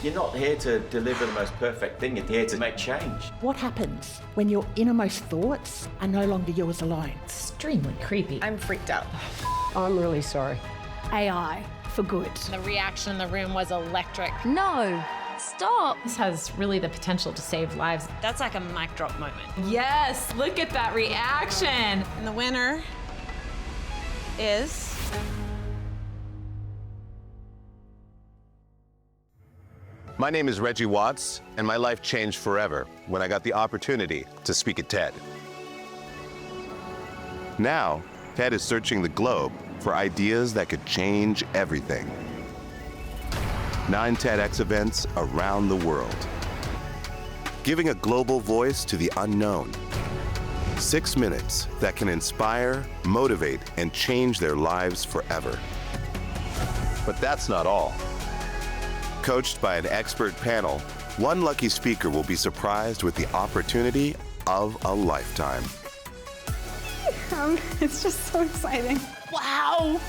You're not here to deliver the most perfect thing, you're here to make change. What happens when your innermost thoughts are no longer yours alone? Extremely creepy. I'm freaked out. I'm really sorry. AI for good. The reaction in the room was electric. No, stop. This has really the potential to save lives. That's like a mic drop moment. Yes, look at that reaction. And the winner is... My name is Reggie Watts, and my life changed forever when I got the opportunity to speak at TED. Now, TED is searching the globe for ideas that could change everything. 9 TEDx events around the world, giving a global voice to the unknown. 6 minutes that can inspire, motivate, and change their lives forever. But that's not all. Coached by an expert panel, one lucky speaker will be surprised with the opportunity of a lifetime. It's just so exciting. Wow!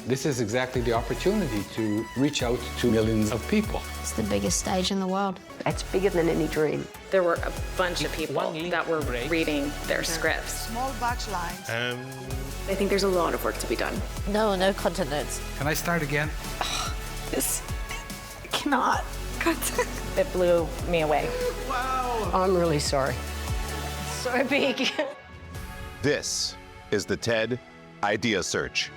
This is exactly the opportunity to reach out to millions of people. It's the biggest stage in the world. It's bigger than any dream. There were a bunch of people that were reading their scripts. Small batch lines. I think there's a lot of work to be done. No content notes. Can I start again? This cannot. It blew me away. I'm really sorry. So big. This is the TED Idea Search.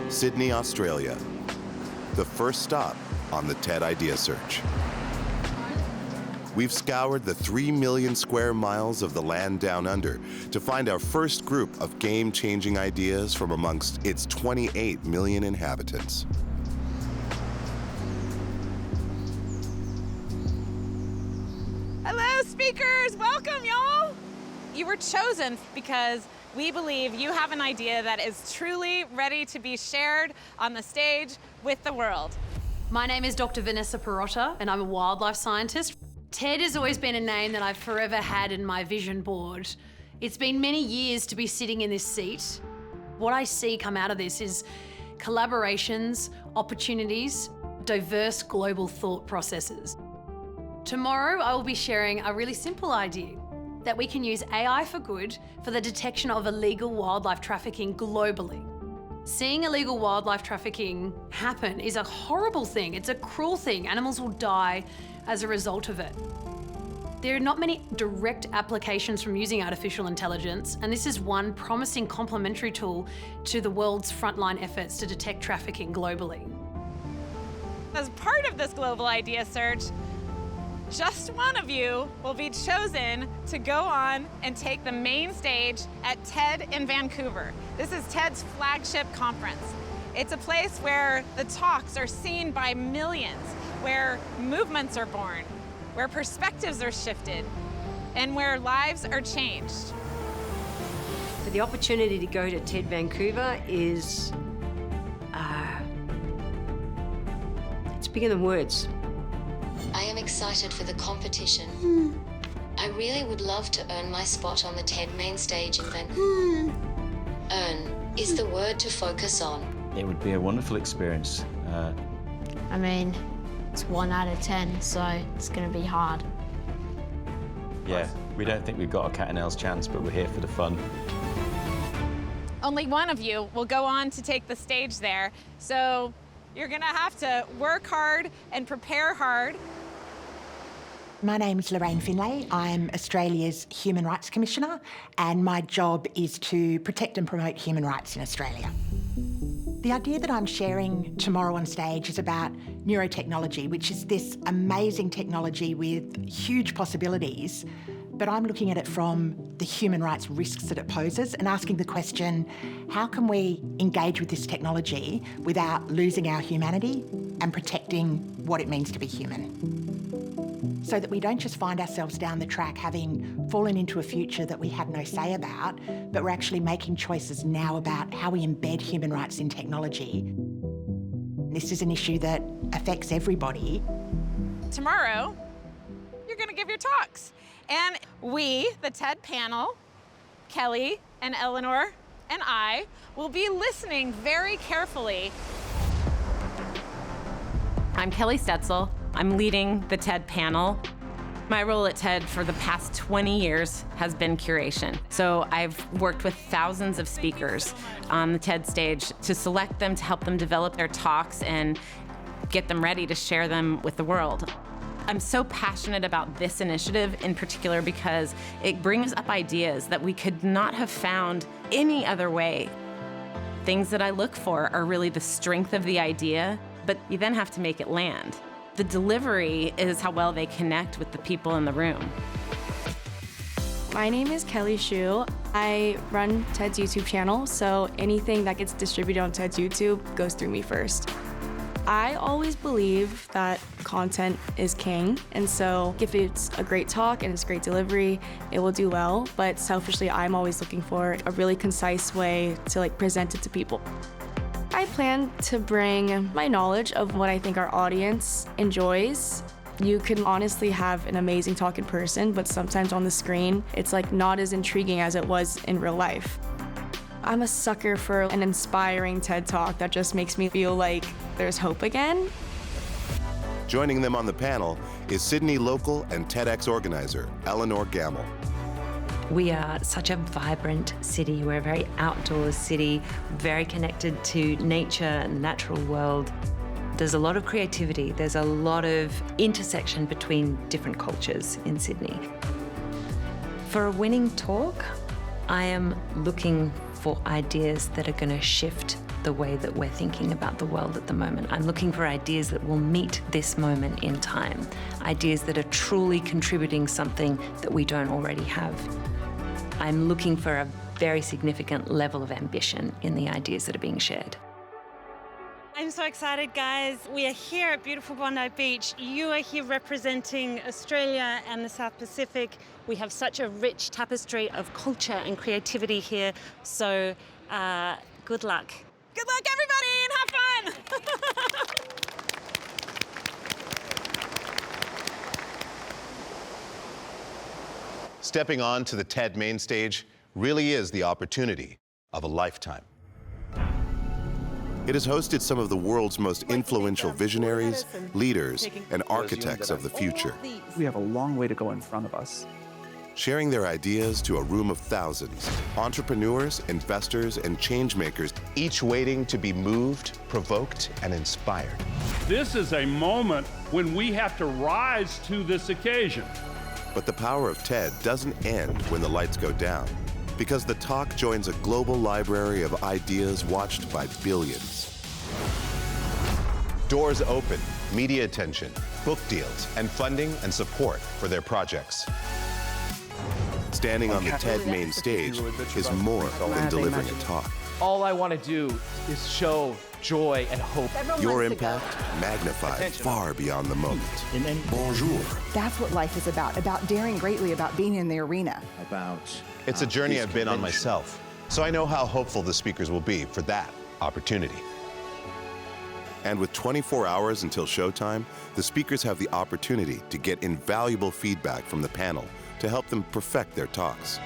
Sydney, Australia. The first stop on the TED Idea Search. We've scoured the 3 million square miles of the land down under to find our first group of game-changing ideas from amongst its 28 million inhabitants. Hello, speakers. Welcome, y'all. You were chosen because we believe you have an idea that is truly ready to be shared on the stage with the world. My name is Dr. Vanessa Perotta, and I'm a wildlife scientist. TED has always been a name that I've forever had in my vision board. It's been many years to be sitting in this seat. What I see come out of this is collaborations, opportunities, diverse global thought processes. Tomorrow, I will be sharing a really simple idea that we can use AI for good for the detection of illegal wildlife trafficking globally. Seeing illegal wildlife trafficking happen is a horrible thing. It's a cruel thing. Animals will die as a result of it. There are not many direct applications from using artificial intelligence, and this is one promising complementary tool to the world's frontline efforts to detect trafficking globally. As part of this global idea search, just one of you will be chosen to go on and take the main stage at TED in Vancouver. This is TED's flagship conference. It's a place where the talks are seen by millions, where movements are born, where perspectives are shifted, and where lives are changed. But the opportunity to go to TED Vancouver is, it's bigger than words. I am excited for the competition. I really would love to earn my spot on the TED main stage in Vancouver. Earn is the word to focus on. It would be a wonderful experience. I mean, it's 1 out of 10, so it's going to be hard. Yeah, we don't think we've got a cat and nails chance, but we're here for the fun. Only one of you will go on to take the stage there, so you're gonna have to work hard and prepare hard. My name's Lorraine Finlay. I'm Australia's Human Rights Commissioner, and my job is to protect and promote human rights in Australia. The idea that I'm sharing tomorrow on stage is about neurotechnology, which is this amazing technology with huge possibilities, but I'm looking at it from the human rights risks that it poses and asking the question, how can we engage with this technology without losing our humanity and protecting what it means to be human? So that we don't just find ourselves down the track having fallen into a future that we had no say about, but we're actually making choices now about how we embed human rights in technology. This is an issue that affects everybody. tomorrow, you're gonna give your talks. And we, the TED panel, Kelly and Eleanor and I, will be listening very carefully. I'm Kelly Stetzel. I'm leading the TED panel. My role at TED for the past 20 years has been curation. So I've worked with thousands of speakers on the TED stage to select them, to help them develop their talks and get them ready to share them with the world. I'm so passionate about this initiative in particular because it brings up ideas that we could not have found any other way. Things that I look for are really the strength of the idea, but you then have to make it land. The delivery is how well they connect with the people in the room. My name is Kelly Shu. I run TED's YouTube channel, so anything that gets distributed on TED's YouTube goes through me first. I always believe that content is king, and so if it's a great talk and it's great delivery, it will do well, but selfishly, I'm always looking for a really concise way to present it to people. I plan to bring my knowledge of what I think our audience enjoys. You can honestly have an amazing talk in person, but sometimes on the screen, it's not as intriguing as it was in real life. I'm a sucker for an inspiring TED Talk that just makes me feel like there's hope again. Joining them on the panel is Sydney local and TEDx organizer, Eleanor Gamble. We are such a vibrant city. We're a very outdoors city, very connected to nature and the natural world. There's a lot of creativity. There's a lot of intersection between different cultures in Sydney. For a winning talk, I am looking for ideas that are going to shift the way that we're thinking about the world at the moment. I'm looking for ideas that will meet this moment in time, ideas that are truly contributing something that we don't already have. I'm looking for a very significant level of ambition in the ideas that are being shared. I'm so excited, guys. We are here at beautiful Bondi Beach. You are here representing Australia and the South Pacific. We have such a rich tapestry of culture and creativity here. So good luck. Good luck, everybody, and have fun! Stepping on to the TED main stage really is the opportunity of a lifetime. It has hosted some of the world's most influential visionaries, leaders, and architects of the future. We have a long way to go in front of us. Sharing their ideas to a room of thousands, entrepreneurs, investors, and changemakers, each waiting to be moved, provoked, and inspired. This is a moment when we have to rise to this occasion. But the power of TED doesn't end when the lights go down, because the talk joins a global library of ideas watched by billions. Doors open, media attention, book deals, and funding and support for their projects. Standing on the TED main stage is more than delivering a talk. All I want to do is show joy and hope. Your impact magnified far beyond the moment. Bonjour. That's what life is about daring greatly, about being in the arena. It's a journey I've been on myself, so I know how hopeful the speakers will be for that opportunity. And with 24 hours until showtime, the speakers have the opportunity to get invaluable feedback from the panel to help them perfect their talks.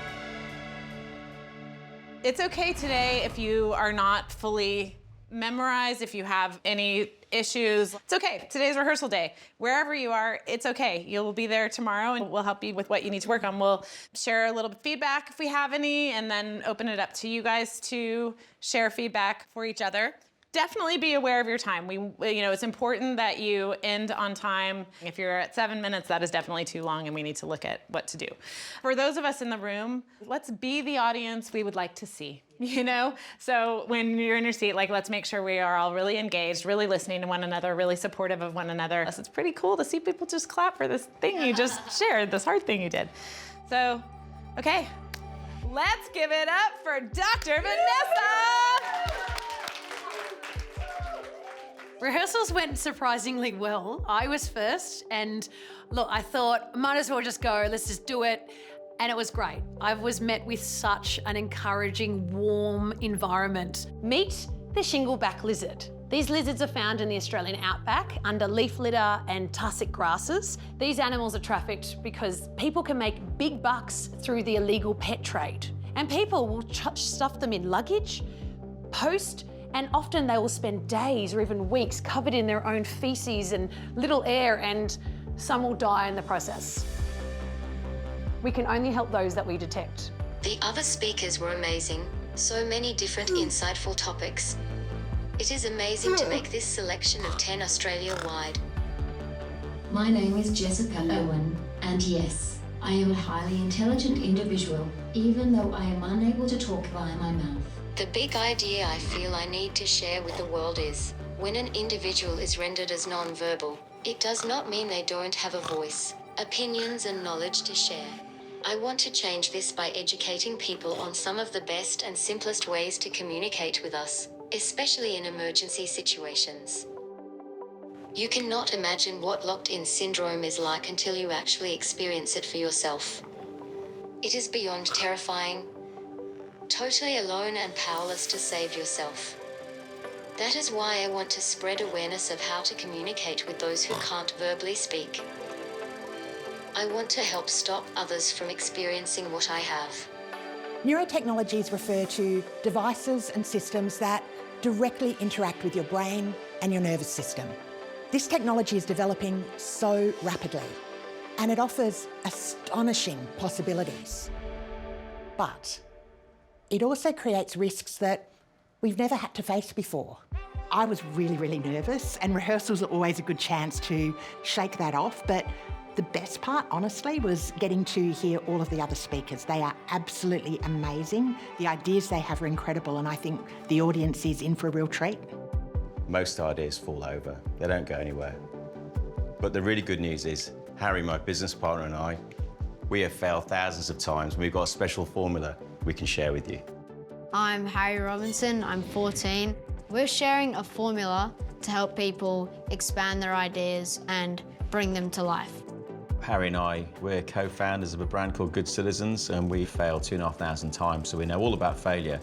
It's okay today if you are not fully memorized, if you have any issues. It's okay. Today's rehearsal day. Wherever you are, it's okay. You'll be there tomorrow and we'll help you with what you need to work on. We'll share a little feedback if we have any, and then open it up to you guys to share feedback for each other. Definitely be aware of your time. It's important that you end on time. If you're at 7 minutes, that is definitely too long and we need to look at what to do. For those of us in the room, let's be the audience we would like to see, So when you're in your seat, let's make sure we are all really engaged, really listening to one another, really supportive of one another. It's pretty cool to see people just clap for this thing you just shared, this hard thing you did. So, okay, let's give it up for Dr. Vanessa! Rehearsals went surprisingly well. I was first, and look, I thought, might as well just go, let's just do it. And it was great. I was met with such an encouraging, warm environment. Meet the shingleback lizard. These lizards are found in the Australian outback under leaf litter and tussock grasses. These animals are trafficked because people can make big bucks through the illegal pet trade. And people will stuff them in luggage, post, and often they will spend days or even weeks covered in their own feces and little air, and some will die in the process. We can only help those that we detect. The other speakers were amazing. So many different insightful topics. It is amazing to make this selection of 10 Australia-wide. My name is Jessica Owen, and yes, I am a highly intelligent individual, even though I am unable to talk via my mouth. The big idea I feel I need to share with the world is, when an individual is rendered as non-verbal, it does not mean they don't have a voice, opinions and knowledge to share. I want to change this by educating people on some of the best and simplest ways to communicate with us, especially in emergency situations. You cannot imagine what locked-in syndrome is like until you actually experience it for yourself. It is beyond terrifying, totally alone and powerless to save yourself. That is why I want to spread awareness of how to communicate with those who can't verbally speak. I want to help stop others from experiencing what I have. Neurotechnologies refer to devices and systems that directly interact with your brain and your nervous system. This technology is developing so rapidly, and it offers astonishing possibilities. But it also creates risks that we've never had to face before. I was really nervous, and rehearsals are always a good chance to shake that off, but the best part, honestly, was getting to hear all of the other speakers. They are absolutely amazing. The ideas they have are incredible, and I think the audience is in for a real treat. Most ideas fall over. They don't go anywhere. But the really good news is, Harry, my business partner, and I, we have failed thousands of times, and we've got a special formula we can share with you. I'm Harry Robinson, I'm 14. We're sharing a formula to help people expand their ideas and bring them to life. Harry and I, we're co-founders of a brand called Good Citizens, and we failed 2,500 times, so we know all about failure.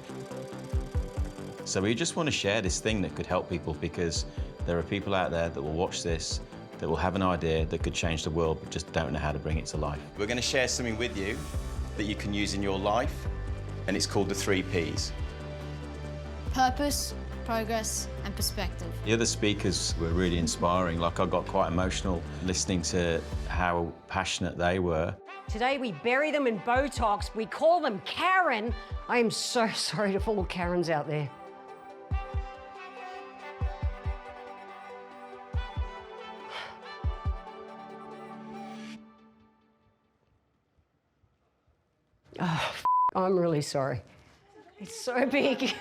So we just want to share this thing that could help people, because there are people out there that will watch this, that will have an idea that could change the world, but just don't know how to bring it to life. We're going to share something with you that you can use in your life, and it's called the 3 Ps. Purpose, progress, and perspective. The other speakers were really inspiring. Like, I got quite emotional listening to how passionate they were. Today we bury them in Botox. We call them Karen. I am so sorry to all Karens out there. Oh, I'm really sorry. It's so big.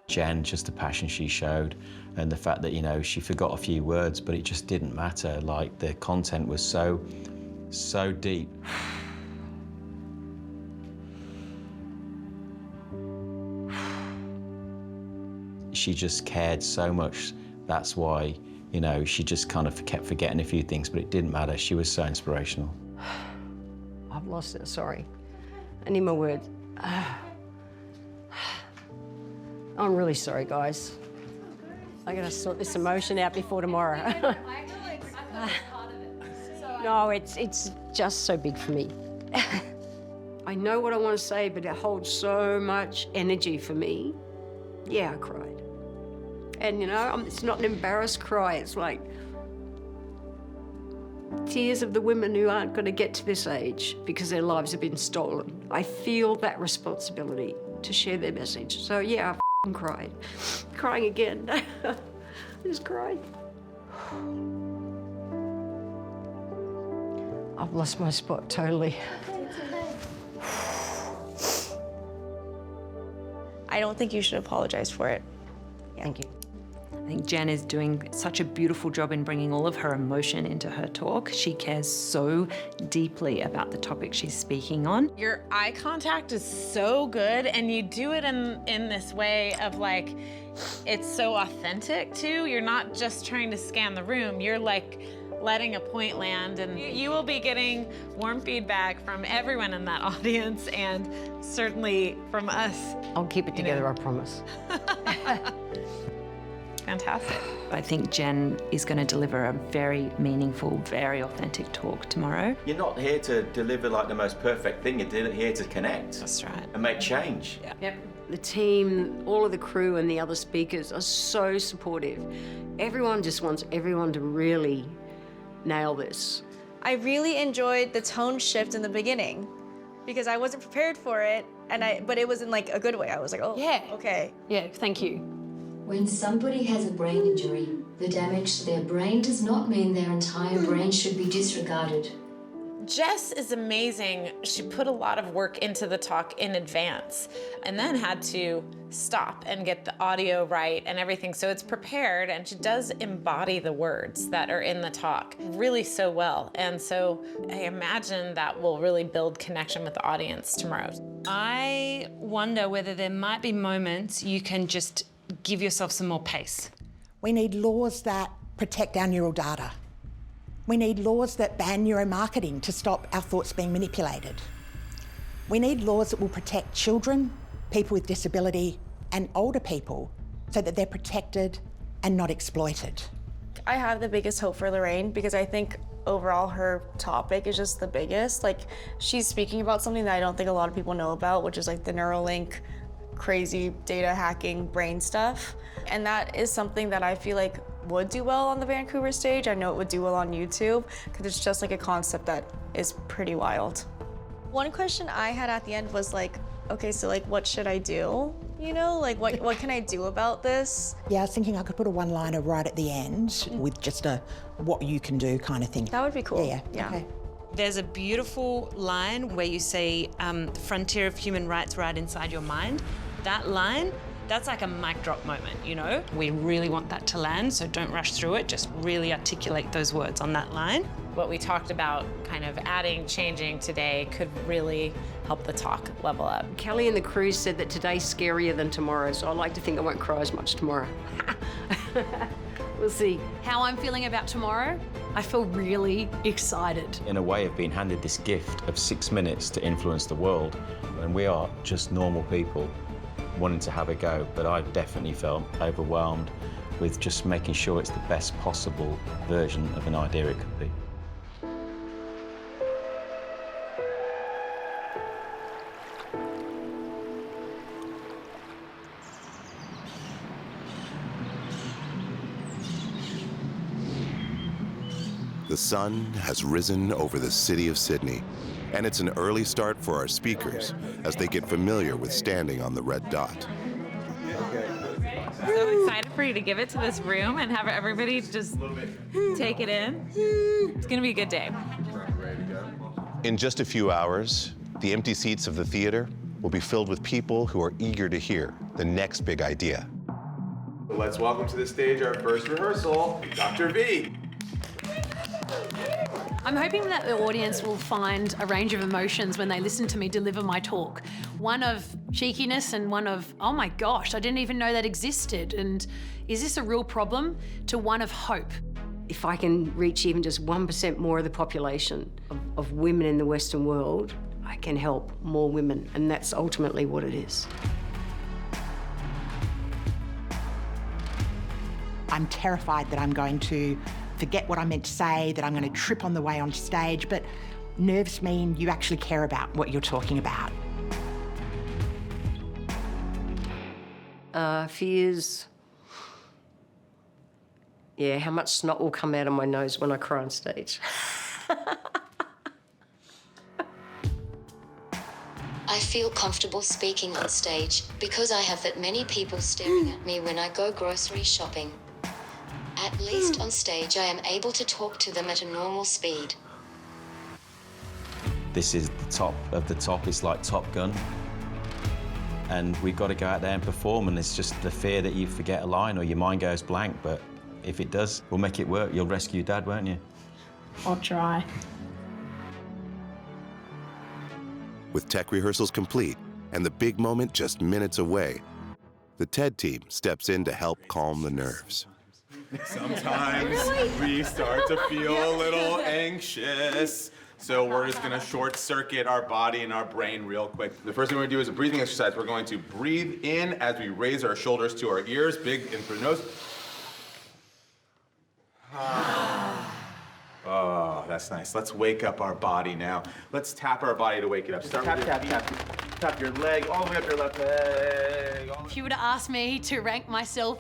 Jen, just the passion she showed, and the fact that, you know, she forgot a few words, but it just didn't matter. Like, the content was so deep. She just cared so much. That's why, you know, she just kind of kept forgetting a few things, but it didn't matter. She was so inspirational. I've lost it, sorry. I need my words. I'm really sorry, guys. I gotta sort this emotion out before tomorrow. No, it's just so big for me. I know what I want to say, but it holds so much energy for me. Yeah, I cried. And you know, it's not an embarrassed cry, it's like tears of the women who aren't going to get to this age because their lives have been stolen. I feel that responsibility to share their message. So yeah, I cried. Crying again. I just cried. I've lost my spot totally. I don't think you should apologize for it. Thank you. I think Jen is doing such a beautiful job in bringing all of her emotion into her talk. She cares so deeply about the topic she's speaking on. Your eye contact is so good, and you do it in this way of like, it's so authentic too. You're not just trying to scan the room. You're like letting a point land, and you will be getting warm feedback from everyone in that audience, and certainly from us. I'll keep it together, I promise. Fantastic. I think Jen is going to deliver a very meaningful, very authentic talk tomorrow. You're not here to deliver like the most perfect thing. You're here to connect. That's right. And make change. Yeah. Yep. The team, all of the crew and the other speakers are so supportive. Everyone just wants everyone to really nail this. I really enjoyed the tone shift in the beginning because I wasn't prepared for it, but it was in like a good way. I was like, oh, Yeah. okay. Yeah, thank you. When somebody has a brain injury, the damage to their brain does not mean their entire brain should be disregarded. Jess is amazing. She put a lot of work into the talk in advance and then had to stop and get the audio right and everything. So it's prepared, and she does embody the words that are in the talk really so well. And so I imagine that will really build connection with the audience tomorrow. I wonder whether there might be moments you can just give yourself some more pace. We need laws that protect our neural data. We need laws that ban neuromarketing to stop our thoughts being manipulated. We need laws that will protect children, people with disability, and older people so that they're protected and not exploited. I have the biggest hope for Lorraine because I think overall her topic is just the biggest. Like, she's speaking about something that I don't think a lot of people know about, which is like the Neuralink, crazy data hacking brain stuff. And that is something that I feel like would do well on the Vancouver stage. I know it would do well on YouTube because it's just like a concept that is pretty wild. One question I had at the end was like, okay, so like what should I do? You know, like what can I do about this? Yeah, I was thinking I could put a one-liner right at the end with just a what you can do kind of thing. That would be cool. Yeah. Okay. There's a beautiful line where you say, the frontier of human rights right inside your mind. That line, that's like a mic drop moment, you know? We really want that to land, so don't rush through it. Just really articulate those words on that line. What we talked about kind of adding, changing today could really help the talk level up. Kelly and the crew said that today's scarier than tomorrow, so I like to think I won't cry as much tomorrow. We'll see. How I'm feeling about tomorrow, I feel really excited. In a way, I've been handed this gift of 6 minutes to influence the world, and we are just normal people wanting to have a go, but I've definitely felt overwhelmed with just making sure it's the best possible version of an idea it could be. The sun has risen over the city of Sydney, and it's an early start for our speakers as they get familiar with standing on the red dot. So excited for you to give it to this room and have everybody just take it in. It's gonna be a good day. In just a few hours, the empty seats of the theater will be filled with people who are eager to hear the next big idea. Let's welcome to the stage our first rehearsal, Dr. V. I'm hoping that the audience will find a range of emotions when they listen to me deliver my talk. One of cheekiness and one of, oh my gosh, I didn't even know that existed. And is this a real problem? To one of hope. If I can reach even just 1% more of the population of women in the Western world, I can help more women, and that's ultimately what it is. I'm terrified that I'm going to forget what I meant to say, that I'm going to trip on the way onto stage, but nerves mean you actually care about what you're talking about. Fears. Yeah, how much snot will come out of my nose when I cry on stage. I feel comfortable speaking on stage because I have that many people staring at me when I go grocery shopping. At least on stage, I am able to talk to them at a normal speed. This is the top of the top. It's like Top Gun. and we've got to go out there and perform, and it's just the fear that you forget a line or your mind goes blank, but if it does, we'll make it work. You'll rescue your dad, won't you? I'll try. With tech rehearsals complete and the big moment just minutes away, the TED team steps in to help calm the nerves. Sometimes we start to feel a little anxious. So we're just gonna short circuit our body and our brain real quick. The first thing we're gonna do is a breathing exercise. We're going to breathe in as we raise our shoulders to our ears, big in through the nose. Oh, that's nice. Let's wake up our body now. Let's tap our body to wake it up. Start tap, tap, tap. Tap your leg all the way up your left leg. If you were to ask me to rank myself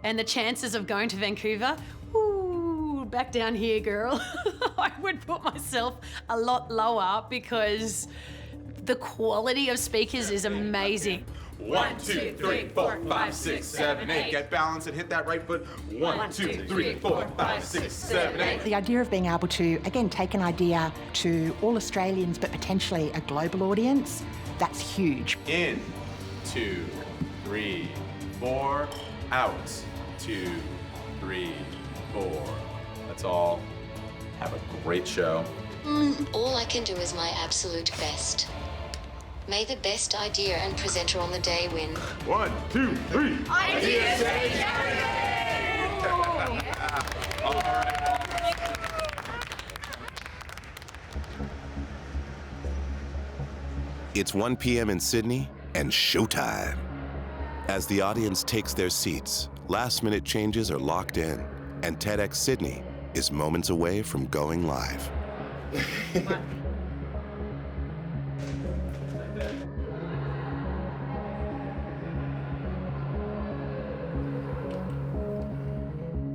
and the chances of going to Vancouver, ooh, back down here, girl. I would put myself a lot lower because the quality of speakers is amazing. 1, 2, 3, 4, 5, 6, 7, 8. Get balanced and hit that right foot. 1, 2, 3, 4, 5, 6, 7, 8. The idea of being able to, again, take an idea to all Australians, but potentially a global audience, that's huge. In, 2, 3, 4. Out, 2, 3, 4. Let's all have a great show. All I can do is my absolute best. May the best idea and presenter on the day win. 1, 2, 3. Idea Day All right. It's 1 p.m. in Sydney and showtime. As the audience takes their seats, last-minute changes are locked in, and TEDx Sydney is moments away from going live.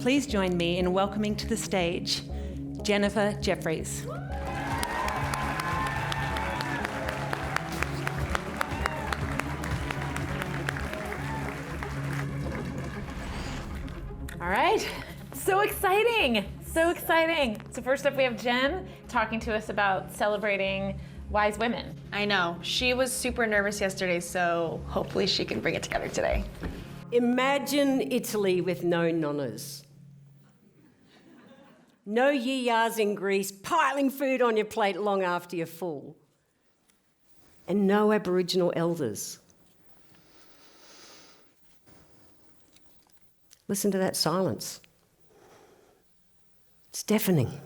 Please join me in welcoming to the stage Jennifer Jeffries. All right, so exciting, so exciting. So first up we have Jen talking to us about celebrating wise women. I know. She was super nervous yesterday, so hopefully she can bring it together today. Imagine Italy with no nonnas. No yiyas in Greece piling food on your plate long after you're full. And no Aboriginal elders. Listen to that silence. It's deafening.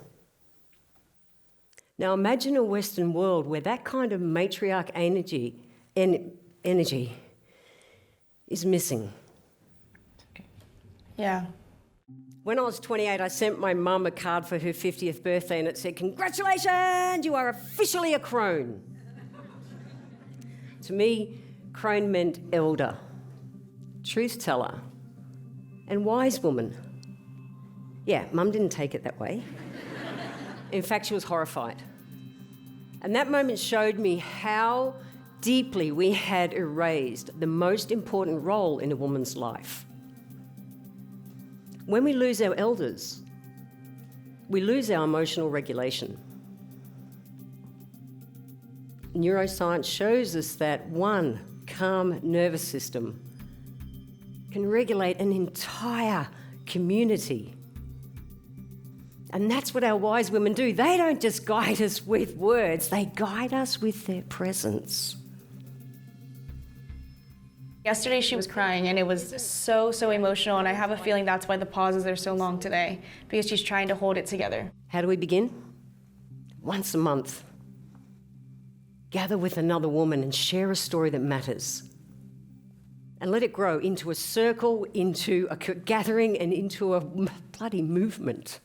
Now imagine a Western world where that kind of matriarch energy is missing. Yeah. When I was 28, I sent my mum a card for her 50th birthday and it said, "Congratulations, you are officially a crone." To me, crone meant elder, truth teller, and wise woman. Yeah, Mum didn't take it that way. In fact, she was horrified. And that moment showed me how deeply we had erased the most important role in a woman's life. When we lose our elders, we lose our emotional regulation. Neuroscience shows us that one calm nervous system can regulate an entire community. And that's what our wise women do. They don't just guide us with words, they guide us with their presence. Yesterday she was crying and it was so emotional, and I have a feeling that's why the pauses are so long today, because she's trying to hold it together. How do we begin? Once a month. Gather with another woman and share a story that matters. And let it grow into a circle, into a gathering, and into a bloody movement.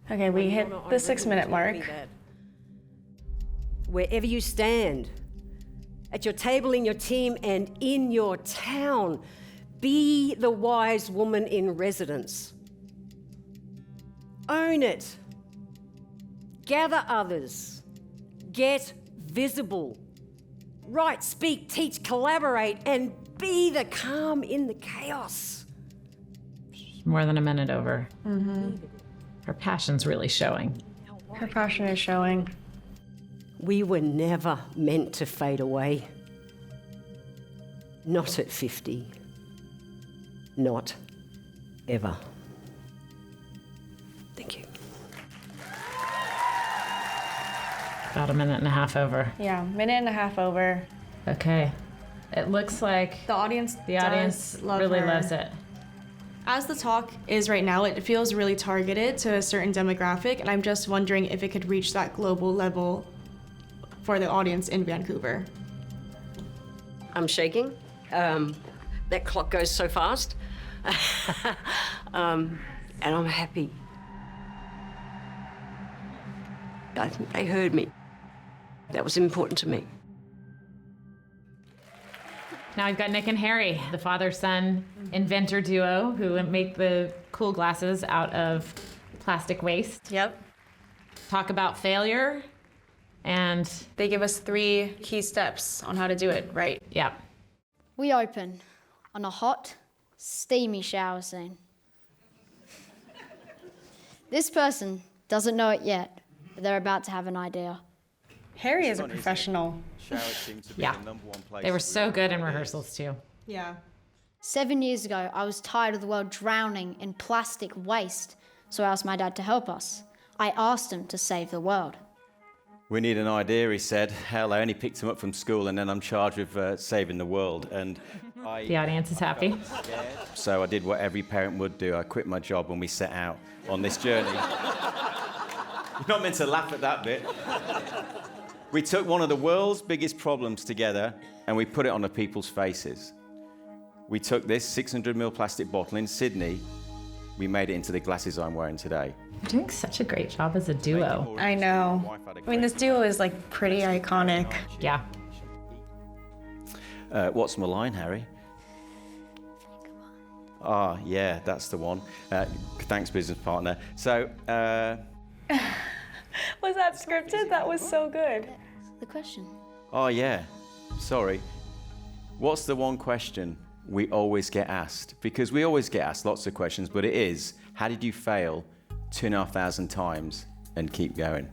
Okay, we hit the 6-minute mark. Wherever you stand, at your table, in your team, and in your town, be the wise woman in residence. Own it. Gather others. Get visible. Write, speak, teach, collaborate, and be the calm in the chaos. More than a minute over. Mm-hmm. Her passion's really showing. Her passion is showing. We were never meant to fade away. Not at 50. Not ever. Thank you. About a minute and a half over. Yeah, minute and a half over. Okay. It looks like The audience love really her. loves it. As the talk is right now, it feels really targeted to a certain demographic, and I'm just wondering if it could reach that global level for the audience in Vancouver. I'm shaking. That clock goes so fast. And I'm happy. I think they heard me. That was important to me. Now we've got Nick and Harry, the father-son inventor duo who make the cool glasses out of plastic waste. Yep. Talk about failure, and they give us 3 key steps on how to do it right. Yep. We open on a hot, steamy shower scene. This person doesn't know it yet, but they're about to have an idea. Harry is a professional. Yeah. They were so good in rehearsals too. Yeah. 7 years ago, I was tired of the world drowning in plastic waste, so I asked my dad to help us. I asked him to save the world. We need an idea, he said. Hell, I only picked him up from school and then I'm charged with saving the world. And the audience is happy. So I did what every parent would do. I quit my job when we set out on this journey. You're not meant to laugh at that bit. We took one of the world's biggest problems together and we put it on the people's faces. We took this 600ml plastic bottle in Sydney. We made it into the glasses I'm wearing today. You're doing such a great job as a duo. I know. I mean, this duo is like pretty iconic. Yeah. What's my line, Harry? Ah, yeah, that's the one. Thanks, business partner. So, Was that scripted? That was so good. The question. oh yeah, sorry. What's the one question we always get asked? Because we always get asked lots of questions, but it is, how did you fail 2,500 times and keep going?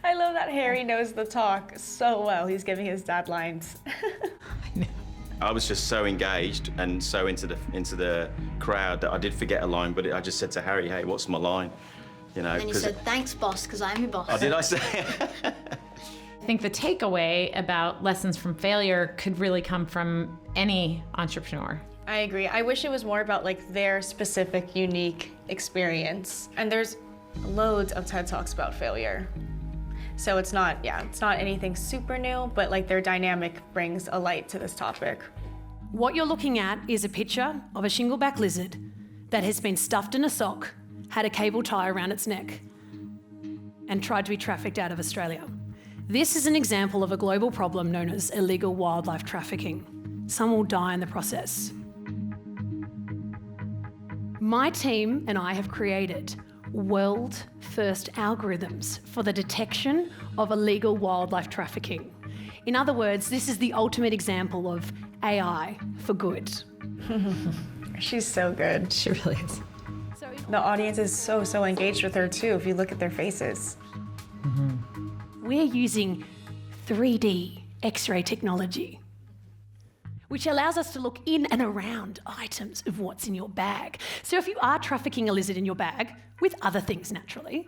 I love that Harry knows the talk so well. He's giving his dad lines. I was just so engaged and so into the crowd that I did forget a line, but I just said to Harry, hey, what's my line? You know, And then you said, thanks, boss, because I'm your boss. Oh, did I say? I think the takeaway about lessons from failure could really come from any entrepreneur. I agree. I wish it was more about like their specific, unique experience. And there's loads of TED Talks about failure. So it's not anything super new, but like their dynamic brings a light to this topic. What you're looking at is a picture of a shingleback lizard that has been stuffed in a sock, had a cable tie around its neck, and tried to be trafficked out of Australia. This is an example of a global problem known as illegal wildlife trafficking. Some will die in the process. My team and I have created world-first algorithms for the detection of illegal wildlife trafficking. In other words, this is the ultimate example of AI for good. She's so good. She really is. The audience is so engaged with her too, if you look at their faces. We're using 3D X-ray technology, which allows us to look in and around items of what's in your bag. So if you are trafficking a lizard in your bag, with other things naturally,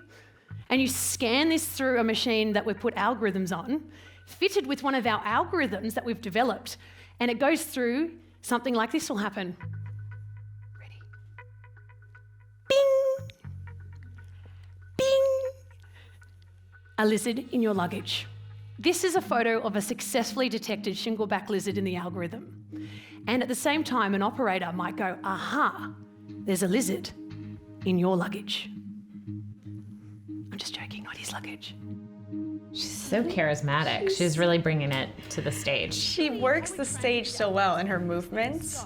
and you scan this through a machine that we've put algorithms on, fitted with one of our algorithms that we've developed, and it goes through, something like this will happen. Ready? Bing! Bing! A lizard in your luggage. This is a photo of a successfully detected shingleback lizard in the algorithm. And at the same time, an operator might go, aha, there's a lizard in your luggage. I'm just joking, not his luggage. She's so charismatic. She's really bringing it to the stage. She works the stage so well in her movements.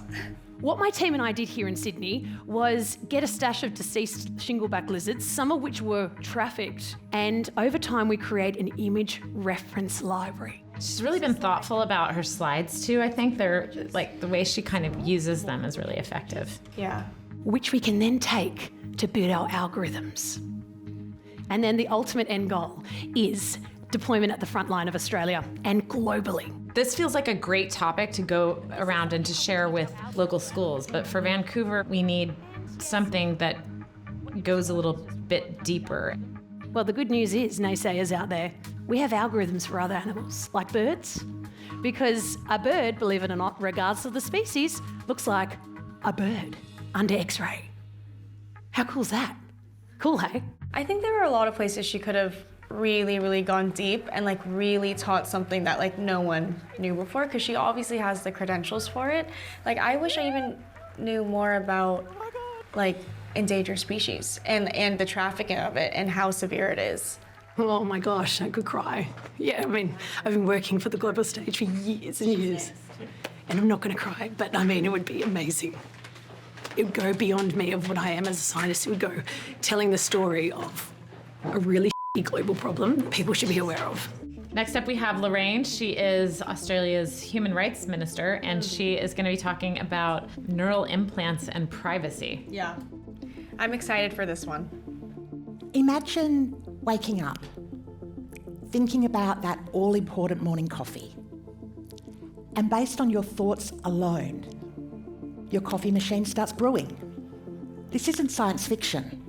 What my team and I did here in Sydney was get a stash of deceased shingleback lizards, some of which were trafficked, and over time we create an image reference library. She's really been thoughtful about her slides too. I think they're like the way she kind of uses them is really effective. Yeah. Which we can then take to build our algorithms. And then the ultimate end goal is deployment at the front line of Australia and globally. This feels like a great topic to go around and to share with local schools, but for Vancouver, we need something that goes a little bit deeper. Well, the good news is, naysayers out there, we have algorithms for other animals, like birds. Because a bird, believe it or not, regardless of the species, looks like a bird under X-ray. How cool is that? Cool, hey? I think there were a lot of places she could have really gone deep and like really taught something that like no one knew before, because she obviously has the credentials for it. Like, I wish I even knew more about like endangered species and the trafficking of it and how severe it is. Oh my gosh, I could cry. Yeah, I mean, I've been working for the global stage for years and years. And I'm not going to cry, but I mean, it would be amazing. It would go beyond me of what I am as a scientist. It would go telling the story of a really global problem that people should be aware of. Next up, we have Lorraine. She is Australia's Human Rights Minister, and she is going to be talking about neural implants and privacy. Yeah, I'm excited for this one. Imagine waking up, thinking about that all-important morning coffee, and based on your thoughts alone, your coffee machine starts brewing. This isn't science fiction.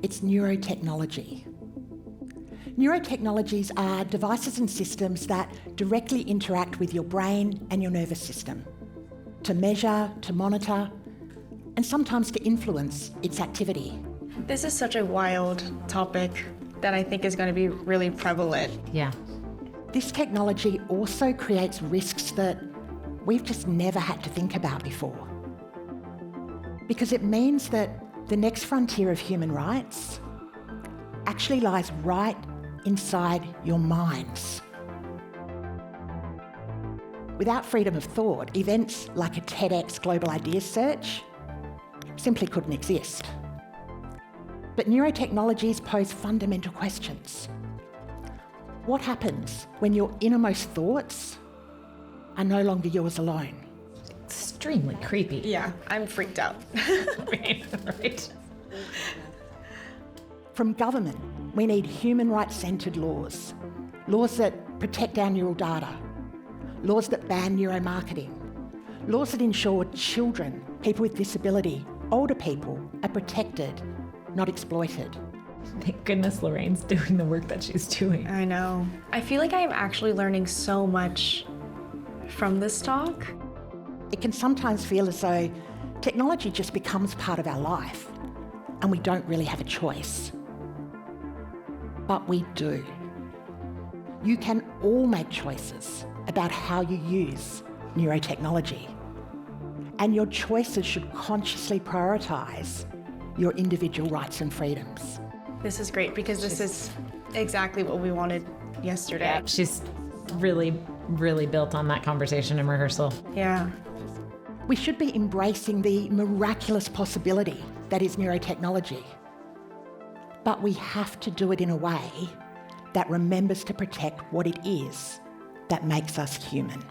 It's neurotechnology. Neurotechnologies are devices and systems that directly interact with your brain and your nervous system to measure, to monitor, and sometimes to influence its activity. This is such a wild topic that I think is going to be really prevalent. Yeah. This technology also creates risks that we've just never had to think about before. Because it means that the next frontier of human rights actually lies right inside your minds. Without freedom of thought, events like a TEDx Global Ideas Search simply couldn't exist. But neurotechnologies pose fundamental questions. What happens when your innermost thoughts are no longer yours alone? Extremely creepy. Yeah, I'm freaked out. Right. From government, we need human rights-centred laws. Laws that protect our neural data. Laws that ban neuromarketing. Laws that ensure children, people with disability, older people are protected, not exploited. Thank goodness Lorraine's doing the work that she's doing. I know. I feel like I am actually learning so much from this talk. It can sometimes feel as though technology just becomes part of our life and we don't really have a choice. But we do. You can all make choices about how you use neurotechnology. And your choices should consciously prioritise your individual rights and freedoms. This is great because this is exactly what we wanted yesterday. Yeah, she's really built on that conversation in rehearsal. Yeah. We should be embracing the miraculous possibility that is neurotechnology. But we have to do it in a way that remembers to protect what it is that makes us human.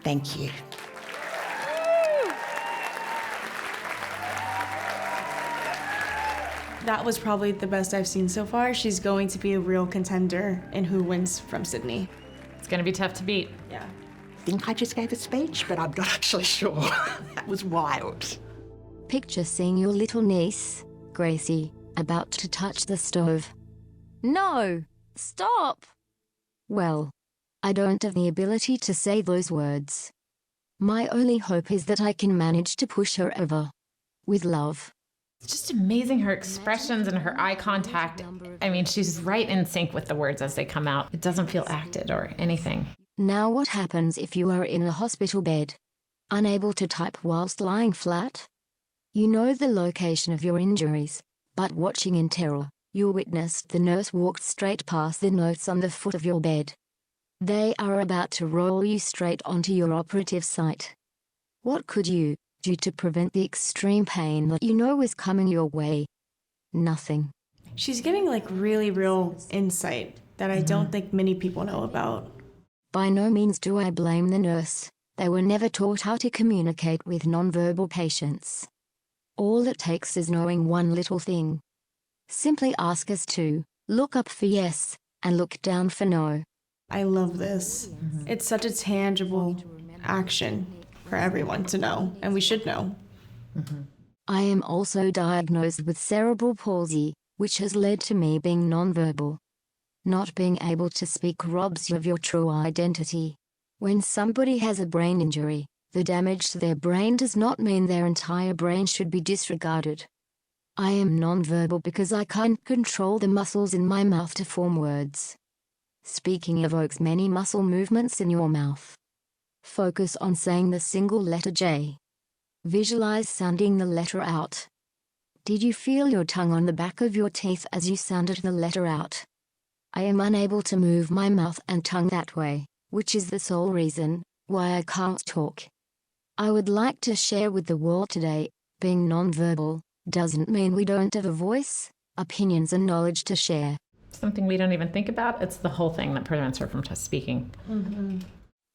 Thank you. That was probably the best I've seen so far. She's going to be a real contender in who wins from Sydney. It's going to be tough to beat. Yeah. I think I just gave a speech, but I'm not actually sure. That was wild. Picture seeing your little niece, Gracie, about to touch the stove. No! Stop! Well, I don't have the ability to say those words. My only hope is that I can manage to push her over. With love. It's just amazing, her expressions and her eye contact. I mean, she's right in sync with the words as they come out. It doesn't feel acted or anything. Now what happens if you are in a hospital bed, unable to type whilst lying flat? You know the location of your injuries, but watching in terror, you witnessed the nurse walked straight past the notes on the foot of your bed. They are about to roll you straight onto your operative site. What could you do to prevent the extreme pain that you know is coming your way? Nothing. She's giving like really real insight that I don't think many people know about. By no means do I blame the nurse. They were never taught how to communicate with nonverbal patients. All it takes is knowing one little thing. Simply ask us to look up for yes and look down for no. I love this. It's such a tangible action for everyone to know, and we should know. I am also diagnosed with cerebral palsy, which has led to me being nonverbal. Not being able to speak robs you of your true identity. When somebody has a brain injury, the damage to their brain does not mean their entire brain should be disregarded. I am nonverbal because I can't control the muscles in my mouth to form words. Speaking evokes many muscle movements in your mouth. Focus on saying the single letter J. Visualize sounding the letter out. Did you feel your tongue on the back of your teeth as you sounded the letter out? I am unable to move my mouth and tongue that way, which is the sole reason why I can't talk. I would like to share with the world today, being nonverbal doesn't mean we don't have a voice, opinions and knowledge to share. Something we don't even think about, it's the whole thing that prevents her from speaking.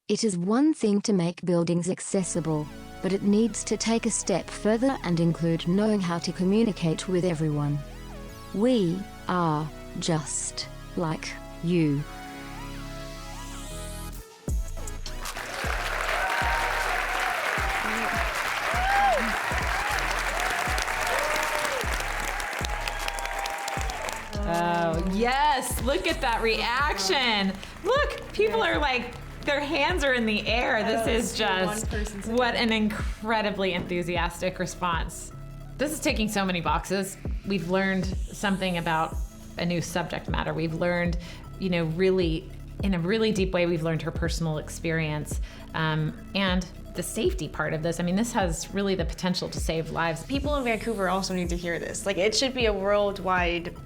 It is one thing to make buildings accessible, but it needs to take a step further and include knowing how to communicate with everyone. We are just like you. Oh, yes, look at that reaction. Look, people are like, their hands are in the air. This is just, what an incredibly enthusiastic response. This is ticking so many boxes. We've learned something about a new subject matter. We've learned, really, in a really deep way, we've learned her personal experience and the safety part of this. I mean, this has really the potential to save lives. People in Vancouver also need to hear this. Like, it should be a worldwide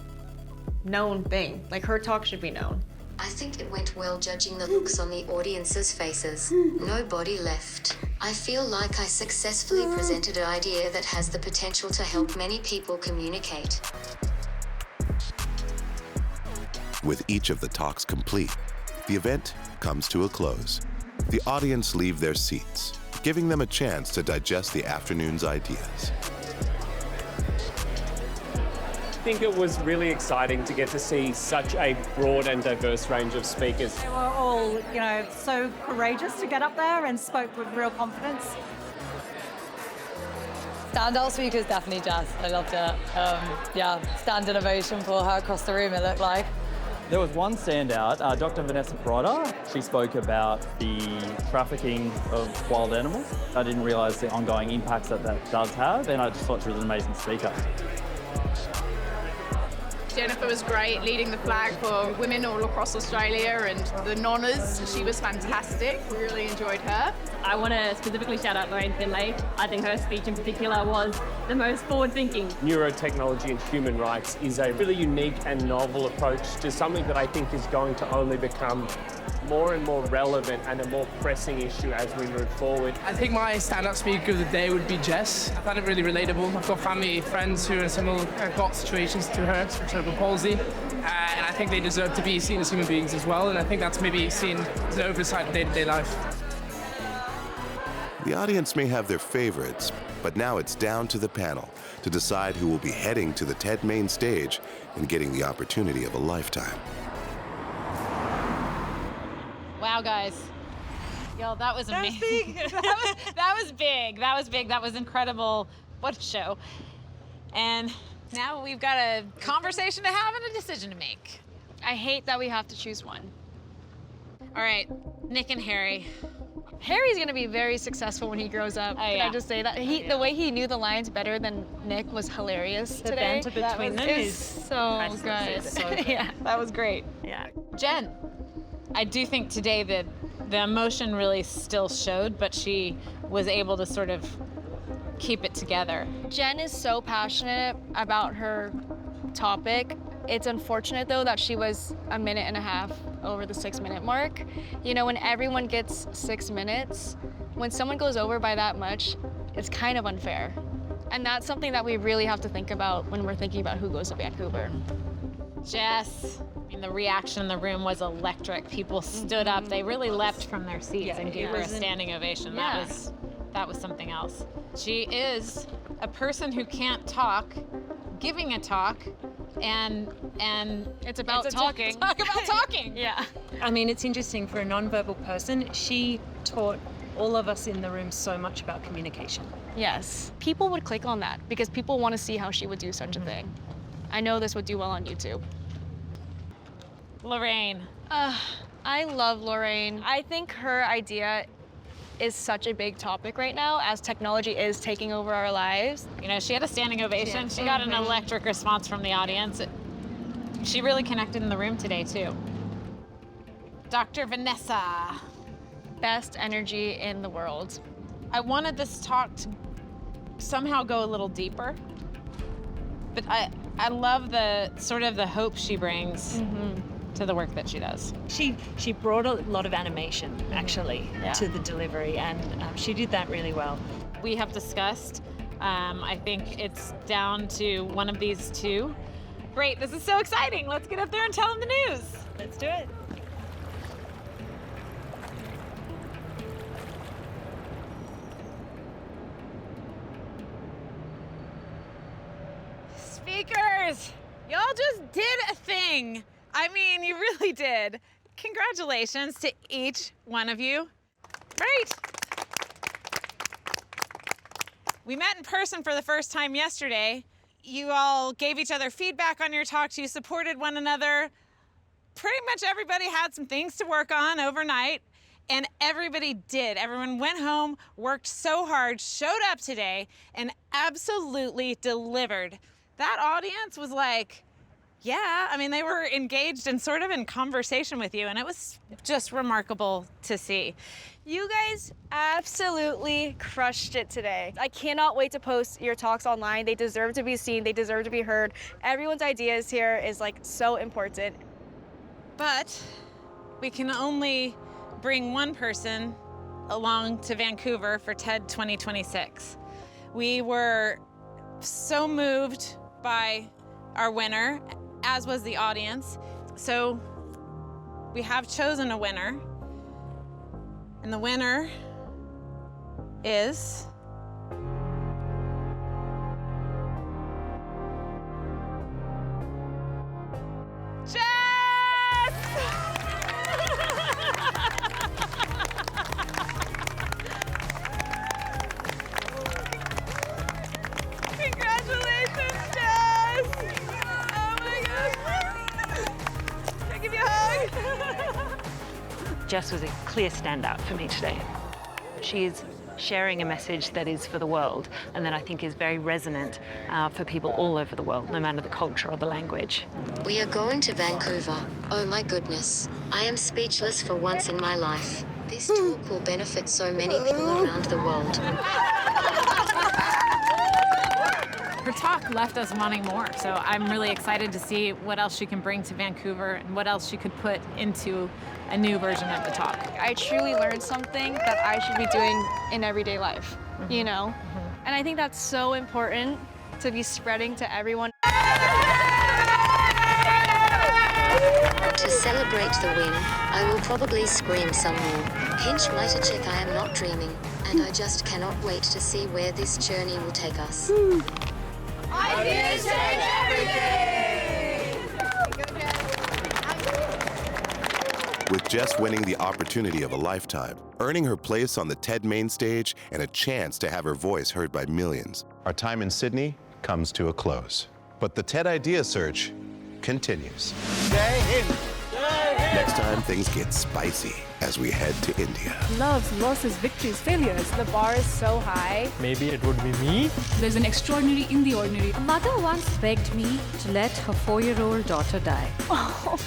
known thing. Like, her talk should be known. I think it went well judging the looks on the audience's faces. Nobody left. I feel like I successfully presented an idea that has the potential to help many people communicate. With each of the talks complete, the event comes to a close. The audience leave their seats, giving them a chance to digest the afternoon's ideas. I think it was really exciting to get to see such a broad and diverse range of speakers. They were all, so courageous to get up there and spoke with real confidence. Standout speakers, definitely Jess. I loved it. Standing ovation for her across the room, it looked like. There was one standout, Dr. Vanessa Perotta. She spoke about the trafficking of wild animals. I didn't realise the ongoing impacts that does have, and I just thought she was an amazing speaker. Jennifer was great, leading the flag for women all across Australia, and the nonners, she was fantastic. We really enjoyed her. I want to specifically shout out Lorraine Finlay. I think her speech in particular was the most forward-thinking. Neurotechnology and human rights is a really unique and novel approach to something that I think is going to only become more and more relevant and a more pressing issue as we move forward. I think my standout speaker of the day would be Jess. I found it really relatable. I've got family, friends who are in similar situations to her, cerebral palsy, and I think they deserve to be seen as human beings as well, and I think that's maybe seen as an oversight of day-to-day life. The audience may have their favorites, but now it's down to the panel to decide who will be heading to the TED main stage and getting the opportunity of a lifetime. Wow, guys. Yo, that was amazing. That was big. That was big. That was incredible. What a show. And now we've got a conversation to have and a decision to make. I hate that we have to choose one. All right, Nick and Harry. Harry's gonna be very successful when he grows up. Can I just say that? The way he knew the lines better than Nick was hilarious today. The banter between them is so good. So good. Yeah, that was great. Yeah. Jen, I do think today that the emotion really still showed, but she was able to sort of keep it together. Jen is so passionate about her topic. It's unfortunate, though, that she was a minute and a half over the 6-minute mark. When everyone gets 6 minutes, when someone goes over by that much, it's kind of unfair. And that's something that we really have to think about when we're thinking about who goes to Vancouver. Jess, the reaction in the room was electric. People stood up. They really leapt from their seats and gave her a standing ovation. Yeah. That was something else. She is a person who can't talk, giving a talk, and it's about talking. Talk about talking. Yeah. I mean, it's interesting for a non-verbal person. She taught all of us in the room so much about communication. Yes. People would click on that because people want to see how she would do such a thing. I know this would do well on YouTube. Lorraine. I love Lorraine. I think her idea is such a big topic right now as technology is taking over our lives. You know, she had a standing ovation. She got an electric response from the audience. She really connected in the room today, too. Dr. Vanessa. Best energy in the world. I wanted this talk to somehow go a little deeper, but I love the sort of the hope she brings to the work that she does. She brought a lot of animation, actually, to the delivery, and she did that really well. We have discussed, I think it's down to one of these two. Great, this is so exciting. Let's get up there and tell them the news. Let's do it. Speakers, y'all just did a thing. I mean, you really did. Congratulations to each one of you. Great. We met in person for the first time yesterday. You all gave each other feedback on your talks. You supported one another. Pretty much everybody had some things to work on overnight, and everybody did. Everyone went home, worked so hard, showed up today, and absolutely delivered. That audience was like, yeah, I mean, they were engaged and sort of in conversation with you, and it was just remarkable to see. You guys absolutely crushed it today. I cannot wait to post your talks online. They deserve to be seen. They deserve to be heard. Everyone's ideas here is like so important. But we can only bring one person along to Vancouver for TED 2026. We were so moved by our winner, as was the audience. So we have chosen a winner. And the winner is Jess was a clear standout for me today. She's sharing a message that is for the world and that I think is very resonant for people all over the world, no matter the culture or the language. We are going to Vancouver. Oh my goodness. I am speechless for once in my life. This talk will benefit so many people around the world. Her talk left us wanting more, so I'm really excited to see what else she can bring to Vancouver and what else she could put into a new version of the talk. I truly learned something that I should be doing in everyday life, you know? And I think that's so important to be spreading to everyone. To celebrate the win, I will probably scream some more. Pinch my to check I am not dreaming, and I just cannot wait to see where this journey will take us. Ideas change everything! With Jess winning the opportunity of a lifetime, earning her place on the TED main stage, and a chance to have her voice heard by millions, our time in Sydney comes to a close. But the TED Idea Search continues. Next time, things get spicy as we head to India. Loves, losses, victories, failures. The bar is so high. Maybe it would be me. There's an extraordinary in the ordinary. A mother once begged me to let her 4-year-old daughter die. Oh,